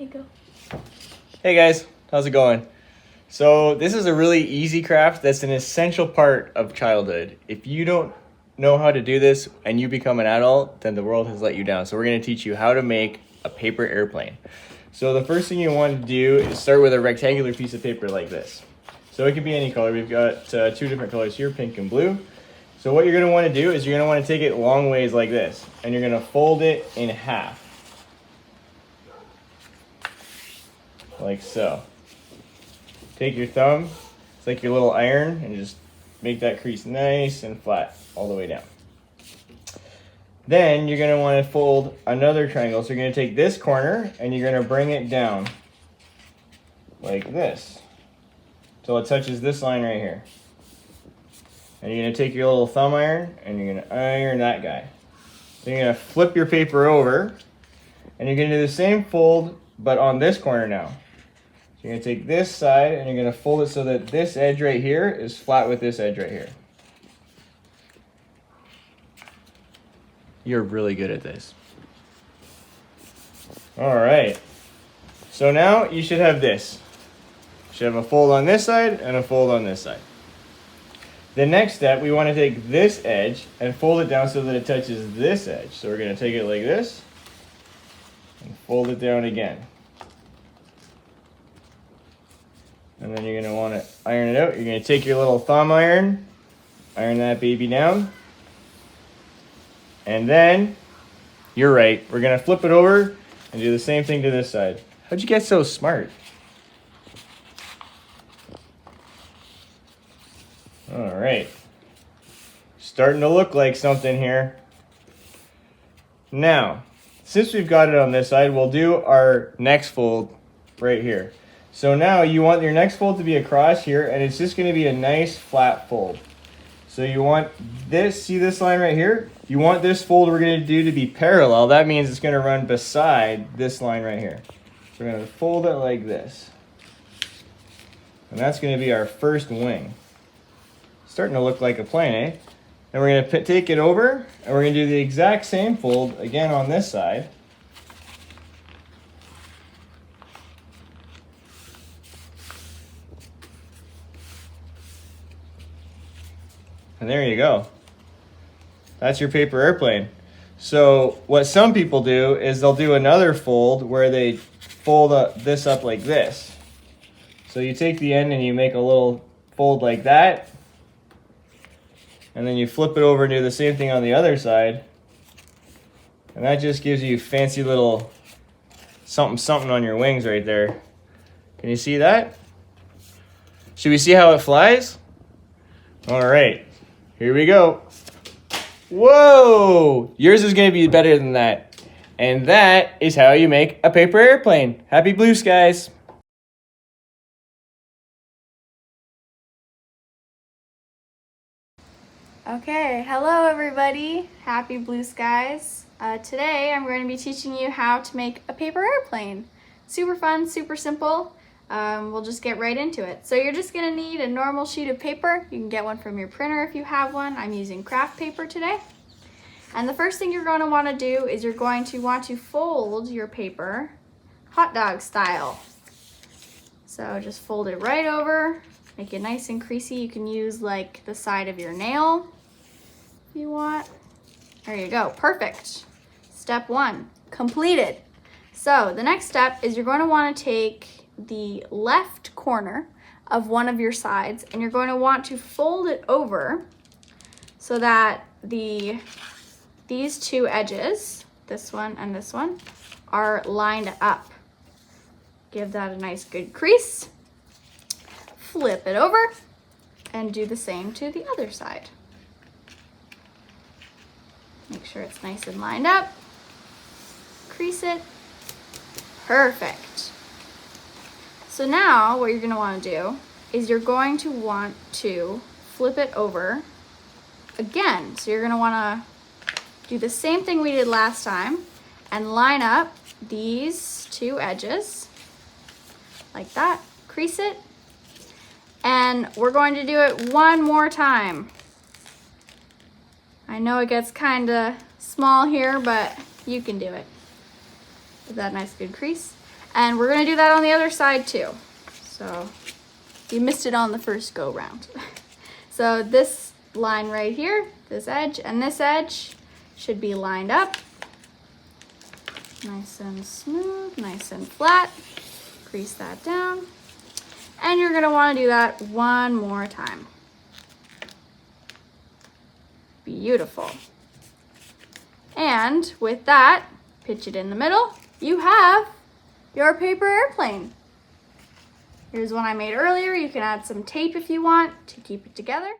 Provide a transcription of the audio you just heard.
Okay, go. Hey guys, how's it going? So this is a really easy craft that's an essential part of childhood. If you don't know how to do this and you become an adult, then the world has let you down. So we're going to teach you how to make a paper airplane. So the first thing you want to do is start with a rectangular piece of paper like this. So it could be any color. We've got two different colors here, pink and blue. So what you're going to want to do is you're going to want to take it long ways like this, and you're going to fold it in half. Like so. Take your thumb, it's like your little iron, and just make that crease nice and flat all the way down. Then you're going to want to fold another triangle. So you're going to take this corner and you're going to bring it down like this till it touches this line right here. And you're going to take your little thumb iron and you're going to iron that guy. Then you're going to flip your paper over and you're going to do the same fold but on this corner now. So you're going to take this side and you're going to fold it so that this edge right here is flat with this edge right here. You're really good at this. All right. So now you should have this. You should have a fold on this side and a fold on this side. The next step, we want to take this edge and fold it down so that it touches this edge. So we're going to take it like this and fold it down again. And then you're going to want to iron it out. You're going to take your little thumb iron, iron that baby down. And then, you're right, we're going to flip it over and do the same thing to this side. How'd you get so smart? All right. Starting to look like something here. Now, since we've got it on this side, we'll do our next fold right here. So now you want your next fold to be across here, and it's just going to be a nice flat fold. So you want this, see this line right here? You want this fold we're going to do to be parallel. That means it's going to run beside this line right here. So we're going to fold it like this. And that's going to be our first wing. Starting to look like a plane, eh? Then we're going to take it over, and we're going to do the exact same fold again on this side. And there you go. That's your paper airplane. So what some people do is they'll do another fold where they fold this up like this. So you take the end and you make a little fold like that. And then you flip it over and do the same thing on the other side. And that just gives you fancy little something on your wings right there. Can you see that? Should we see how it flies? All right. Here we go. Whoa! Yours is going to be better than that. And that is how you make a paper airplane. Happy blue skies! Okay, hello everybody. Happy blue skies. Today I'm going to be teaching you how to make a paper airplane. Super fun, super simple. We'll just get right into it. So you're just gonna need a normal sheet of paper. You can get one from your printer if you have one. I'm using craft paper today. And the first thing you're going to want to do is you're going to want to fold your paper hot dog style. So just fold it right over, make it nice and creasy. You can use like the side of your nail if you want. There you go, perfect. Step one, completed. So the next step is you're going to want to take the left corner of one of your sides and you're going to want to fold it over so that these two edges, this one and this one, are lined up. Give that a nice good crease. Flip it over and do the same to the other side. Make sure it's nice and lined up. Crease it. Perfect. So now what you're going to want to do is you're going to want to flip it over again. So you're going to want to do the same thing we did last time and line up these two edges like that. Crease it. And we're going to do it one more time. I know it gets kind of small here, but you can do it. Give that nice good crease. And we're gonna do that on the other side too. So you missed it on the first go round. So this line right here, this edge and this edge should be lined up. Nice and smooth, nice and flat. Crease that down. And you're gonna wanna do that one more time. Beautiful. And with that, pitch it in the middle. You have your paper airplane. Here's one I made earlier. You can add some tape if you want to keep it together.